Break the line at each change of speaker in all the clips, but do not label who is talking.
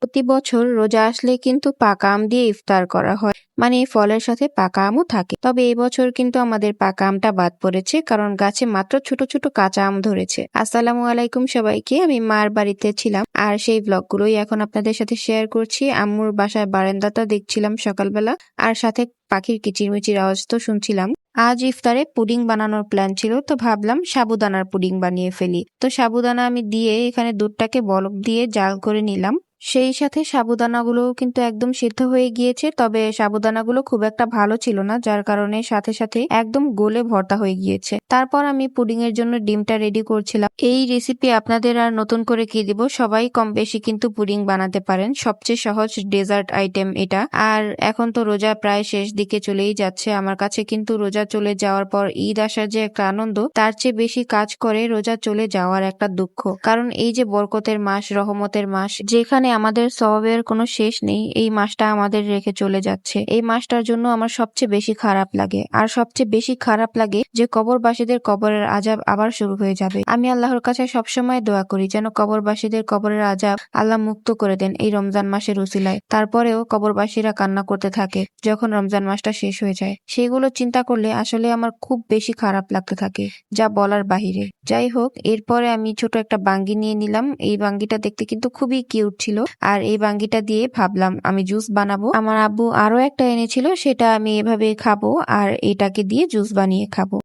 প্রতি বছর রোজা আসলে কিন্তু পাকা আম দিয়ে ইফতার করা হয়, মানে ফলের সাথে পাকা আমও থাকে। তবে এবছর কিন্তু আমাদের পাকা আমটা বাদ পড়েছে, কারণ গাছে মাত্র ছোট ছোট কাঁচা আম ধরেছে। আসসালামু আলাইকুম সবাইকে, আমি মার বাড়িতে ছিলাম আর সেই ব্লগগুলোই এখন আপনাদের সাথে শেয়ার করছি। আম্মুর বাসায় বারান্দাটা দেখছিলাম সকালবেলা, আর সাথে পাখির কিচিরমিচির আওয়াজ তো শুনছিলাম। আজ ইফতারে পুডিং বানানোর প্ল্যান ছিল, তো ভাবলাম সাবুদানার পুডিং বানিয়ে ফেলি। তো সাবুদানা আমি দিয়ে এখানে দুধটাকে বলক দিয়ে জাল করে নিলাম। সেই সাথে সাবুদানাগুলোও কিন্তু একদম সিদ্ধ হয়ে গিয়েছে, তবে সাবুদানাগুলো খুব একটা ভালো ছিল না, যার কারণে সাথে সাথে একদম গলে ভর্তা হয়ে গিয়েছে। তারপর আমি পুডিং এর জন্য ডিমটা রেডি করছিলাম। এই রেসিপি আপনাদের আর নতুন করে কি দিব, সবাই কম বেশি কিন্তু পুডিং বানাতে পারেন। সবচেয়ে সহজ ডেজার্ট আইটেম এটা। আর এখন তো রোজা প্রায় শেষ দিকে চলেই যাচ্ছে। আমার কাছে কিন্তু রোজা চলে যাওয়ার পর ঈদ আসার যে একটা আনন্দ, তার চেয়ে বেশি কাজ করে রোজা চলে যাওয়ার একটা দুঃখ। কারণ এই যে বরকতের মাস, রহমতের মাস, যেখানে আমাদের সওয়াবের কোনো শেষ নেই, এই মাসটা আমাদের রেখে চলে যাচ্ছে। এই মাসটার জন্য আমার সবচেয়ে বেশি খারাপ লাগে। আর সবচেয়ে বেশি খারাপ লাগে যে কবরবাসীদের কবরের আযাব আবার শুরু হয়ে যাবে। আমি আল্লাহর কাছে সবসময় দোয়া করি যেন কবরবাসীদের কবরের আযাব আল্লাহ মুক্ত করে দেন এই রমজান মাসের উসিলায়। তারপরেও কবরবাসীরা কান্না করতে থাকে যখন রমজান মাসটা শেষ হয়ে যায়। সেগুলো চিন্তা করলে আসলে আমার খুব বেশি খারাপ লাগতে থাকে, যা বলার বাহিরে। যাই হোক, এরপরে আমি ছোট একটা বাঙ্গি নিয়ে নিলাম। এই বাঙ্গিটা দেখতে কিন্তু খুবই কিউট ছিল, আর এই বাঙ্গিটা দিয়ে ভাবলাম আমি জুস বানাবো। আমার আব্বু আরো একটা এনেছিল, সেটা আমি এভাবে খাবো আর এটাকে দিয়ে জুস বানিয়ে খাবো।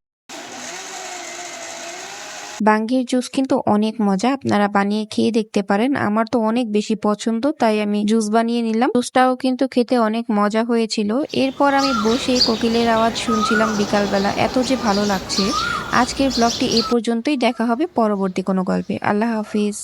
বাঙ্গির জুস কিন্তু অনেক মজা, আপনারা বানিয়ে খেয়ে দেখতে পারেন। আমার তো অনেক বেশি পছন্দ, তাই আমি জুস বানিয়ে নিলাম। জুসটাও কিন্তু খেতে অনেক মজা হয়েছিল। এরপর আমি বসে কোকিলের আওয়াজ শুনছিলাম বিকালবেলা, এত যে ভালো লাগছে। আজকের ব্লগটি এই পর্যন্তই, দেখা হবে পরবর্তী কোনো গল্পে। আল্লাহ হাফিজ।